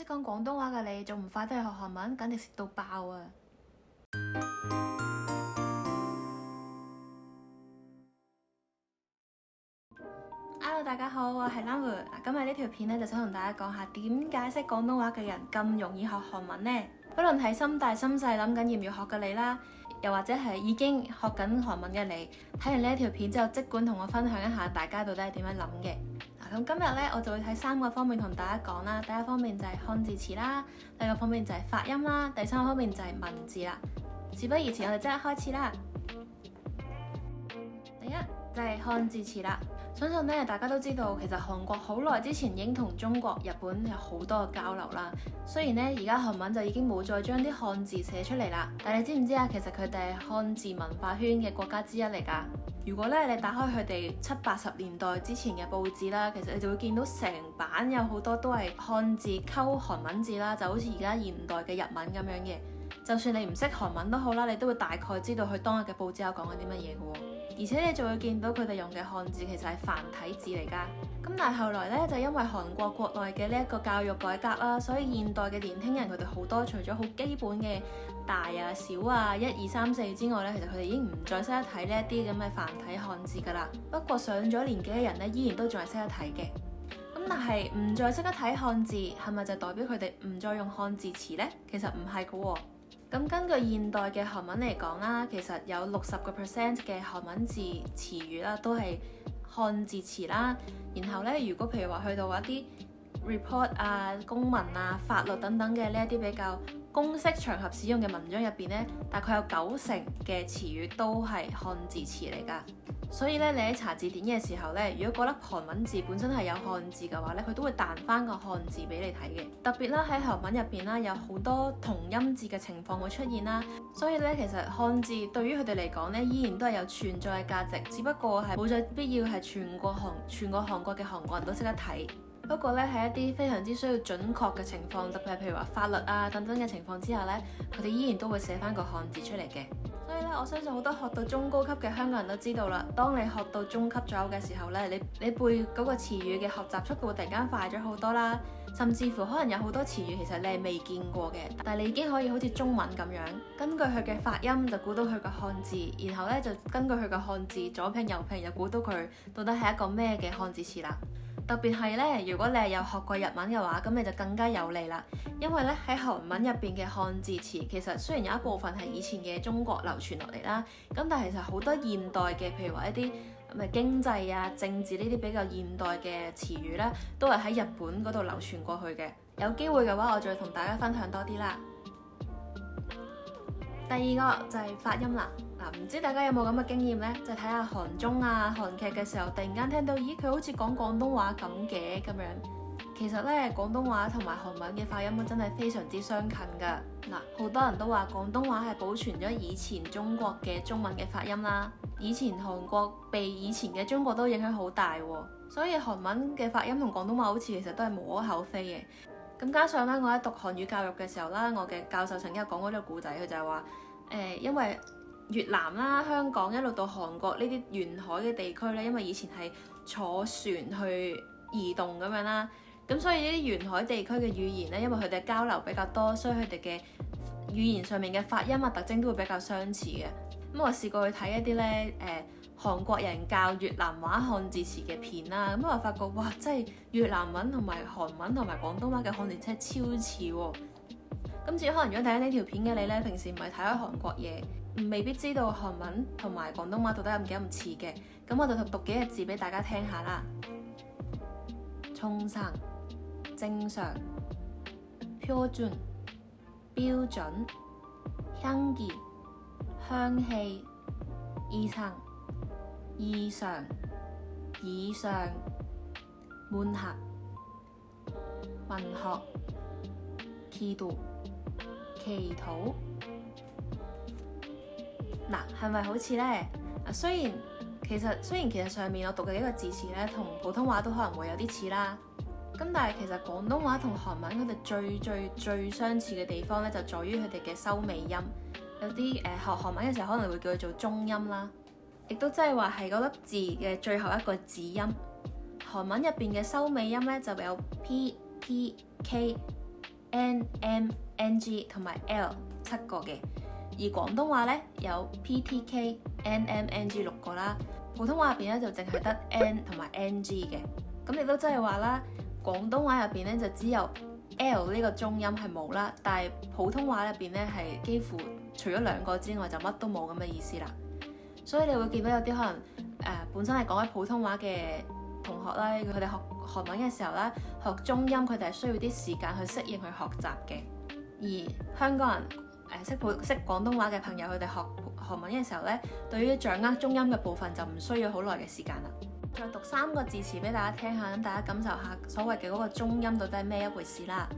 識講廣東話嘅你，仲唔快啲去學韓文？簡直食到爆啊！Hello，大家好，我係 Lam。今日呢條片咧就想同大家講下點解識廣東話嘅人咁容易學韓文呢？不論係心大心細諗緊要唔要學嘅你啦，又或者係已經學緊韓文嘅你，睇完呢一條片之後，即管同我分享一下大家到底係點樣諗嘅。咁今日咧，我就會睇3個方面同大家講啦。第一方面就係漢字詞啦，第二個方面就係發音啦，第三個方面就係文字啦。事不宜遲，我哋即刻開始啦。第一就係漢字詞啦。相信咧，大家都知道，其實韓國好耐之前已經同中國、日本有好多嘅交流啦。雖然咧，而家韓文就已經冇再將啲漢字寫出嚟啦，但係你知唔知啊？其實佢哋係漢字文化圈嘅國家之一嚟㗎。如果咧你打開佢哋70、80年代之前嘅報紙啦，其實你就會見到成版有好多都係漢字溝韓文字啦，就好似而家現代嘅日文咁樣嘅。就算你唔識韓文都好啦，你都會大概知道佢當日嘅報紙有講緊啲乜嘢嘅喎。而且你仲會見到佢哋用嘅漢字其實係繁體字嚟㗎。咁但係後來咧，就因為韓國國內嘅呢一個教育改革啦，所以現代嘅年輕人佢哋好多除咗好基本嘅大啊、小啊、1、2、3、4之外咧，其實佢哋已經唔再識得睇呢一啲咁嘅繁體漢字㗎啦。不過上咗年紀嘅人咧，依然都仲係識得睇嘅。咁但係唔再識得睇漢字，係咪就代表佢哋唔再用漢字詞呢？其實唔係㗎喎。咁根據現代嘅韓文嚟講啦，其實有60% 嘅韓文字詞語啦，都係漢字詞啦。然後咧，如果譬如話去到一啲 report 啊、公文啊、法律等等嘅呢一啲比較公式場合使用嘅文章入邊咧，大概有90%嘅詞語都係漢字詞嚟㗎。所以咧，你喺查字典嘅時候咧，如果嗰粒韓文字本身係有漢字嘅話咧，佢都會彈翻個漢字俾你睇嘅。特別啦，喺韓文入邊啦，有好多同音字嘅情況會出現啦。所以咧，其實漢字對於佢哋嚟講咧，依然都係有存在嘅價值，只不過係冇咗必要係全個韓國嘅韓國人都識得睇。不過咧，喺一啲非常之需要準確嘅情況，特別係譬如話法律啊等等嘅情況之下咧，佢哋依然都會寫翻個漢字出嚟嘅。所以咧，我相信好多學到中高級嘅香港人都知道啦。當你學到中級左右嘅時候咧，你背嗰個詞語嘅學習速度會突然間快咗好多啦。甚至乎可能有好多詞語其實你係未見過嘅，但係你已經可以好似中文咁樣，根據佢嘅發音就估到佢個漢字，然後咧就根據佢個漢字左拼右拼，就估到佢到底係一個咩嘅漢字詞啦。特別係咧，如果你係有學過日文嘅話，咁你就更加有利啦。因為咧喺韓文入邊嘅漢字詞，其實雖然有一部分係以前嘅中國流傳落嚟啦，咁但係其實好多現代嘅，譬如話一啲經濟啊、政治呢啲比較現代嘅詞語咧，都係喺日本嗰度流傳過去嘅。有機會嘅話，我再同大家分享多啲啦。第二個就係發音啦。唔知大家有冇咁嘅經驗呢？就睇下韓綜啊、韓劇嘅時候，突然間聽到，咦，佢好似講廣東話咁嘅咁樣。其實咧，廣東話同埋韓文嘅發音真係非常之相近㗎。好多人都話廣東話係保存咗以前中國嘅中文嘅發音啦。以前韓國被以前嘅中國都影響好大喎，所以韓文嘅發音同廣東話好似其實都係無可厚非嘅。咁加上咧，我喺讀韓語教育嘅時候啦，我嘅教授曾經有講過呢個故仔，佢就係話因為越南啦、香港一路到韓國呢啲沿海嘅地區咧，因為以前係坐船去移動咁樣啦，咁所以呢啲沿海地區嘅語言咧，因為佢哋交流比較多，所以佢哋嘅語言上面嘅發音啊特徵都會比較相似嘅。咁我試過去睇一啲咧韓國人教越南話漢字詞嘅片啦，咁我發覺哇，真係越南文同埋韓文同埋廣東話嘅漢字真係超似喎。咁至於可能如果睇緊呢條片嘅你咧，平時唔係睇開韓國嘢，未必知道韓文同埋廣東話到底有幾咁似嘅，咁我就讀幾個字俾大家聽下啦。정상正常、표준標準、향기香氣、이상異常、以上、문학文學、기도祈禱。係咪好似呢？雖然其實上面我讀嘅幾個字詞咧，同普通話都可能會有啲似啦。咁但係其實廣東話同韓文佢哋最相似嘅地方咧，就在於佢哋嘅收尾音。有啲學韓文嘅時候可能會叫佢做中音啦，亦都即係話係嗰粒字嘅最後一個子音。韓文入邊嘅收尾音咧就有 P、P、K。N、M、NG 同埋 L 7個嘅，而廣東話呢，有 P、T、K、N、M、NG 6個啦。普通話入邊咧就淨係得 N 同埋 NG 嘅。咁亦都即係話啦，廣東話入邊咧就只有 L 呢個中音係冇啦，但係普通話入邊咧係幾乎除咗兩個之外就乜都冇咁嘅意思啦。所以你會見到有啲可能本身係講緊普通話嘅同學啦，佢哋學韓文嘅時候咧，學中音佢哋係需要啲時間去適應去學習嘅。而香港人識廣東話嘅朋友，佢哋學韓文嘅時候咧，對於掌握中音嘅部分就唔需要好耐嘅時間啦。再讀3個字詞俾大家聽下，咁大家感受下所謂嘅嗰個中音到底係咩一回事啦。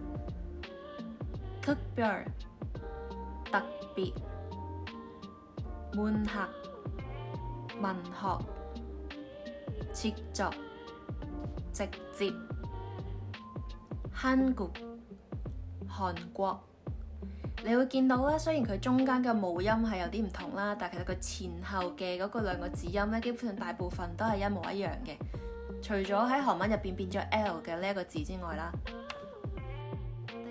특별特別、문학文學、직접直接、한국韓國。你會見到咧，雖然佢中間嘅母音係有啲唔同啦，但係其實佢前後嘅嗰個兩個字音咧，基本上大部分都係一模一樣嘅，除咗喺韓文入邊變咗 L 嘅呢一個字之外啦。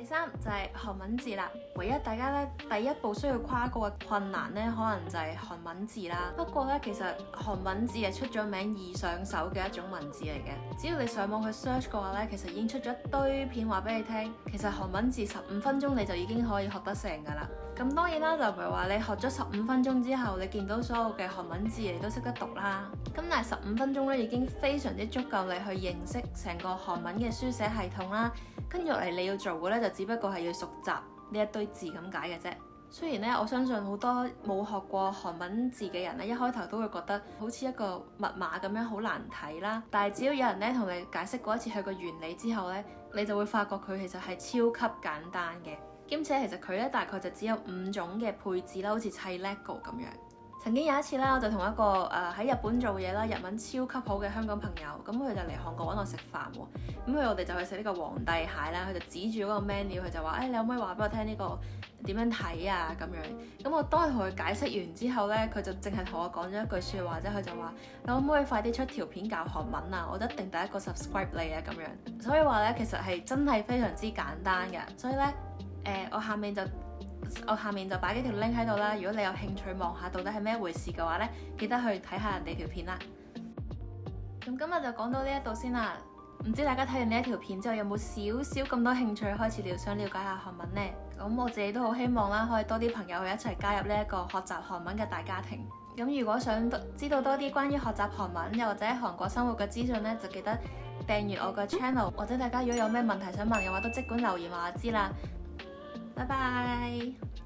第3就係韓文字啦，唯一大家咧第一步需要跨過嘅困難咧，可能就係韓文字啦。不過咧，其實韓文字係出咗名易上手嘅一種文字嚟嘅。只要你上網去 search 嘅話咧，其實已經出咗一堆片話俾你聽。其實韓文字15分鐘你就已經可以學得成㗎啦。咁當然啦，就唔係話你學咗15分鐘之後，你見到所有嘅韓文字你都識得讀啦。咁但係15分鐘咧已經非常之足夠你去認識成個韓文嘅書寫系統啦。跟住落嚟你要做嘅咧，就只不過係要熟習呢一堆字咁解嘅啫。雖然咧，我相信好多冇學過韓文字嘅人咧，一開頭都會覺得好似一個密碼咁樣好難睇啦。但係只要有人咧同你解釋過一次佢個原理之後咧，你就會發覺佢其實係超級簡單嘅。兼且其實佢咧大概就只有5種嘅配置啦，好似砌 LEGO 咁樣。曾經有一次啦，我就同一個喺日本做嘢啦，日文超級好嘅香港朋友，咁佢就嚟韓國揾我食飯喎。咁我哋就去食呢個皇帝蟹啦，佢就指住嗰個 menu，佢就話：你可唔可以話俾我聽呢個點樣睇啊？咁樣。咁我當同佢解釋完之後咧，佢就淨係同我講咗一句説話啫，佢就話：你可唔可以快啲出條片教韓文啊？我一定第一個 subscribe 你啊！咁樣。所以話咧，其實係真係非常之簡單嘅。所以咧，我下面就擺幾條 link 喺度啦。如果你有興趣望下到底係咩回事嘅話咧，記得去睇下人哋條片啦。咁今日就講到呢一度先啦。唔知大家睇完呢一條片之後有冇少少咁多興趣開始想了解下韓文呢？咁我自己都好希望啦，可以多啲朋友去一齊加入呢一個學習韓文嘅大家庭。咁如果想知道多啲關於學習韓文又或者喺韓國生活嘅資訊呢，就記得訂閱我個 channel， 或者大家如果有咩問題想問嘅話，都即管留言話我知啦。拜拜。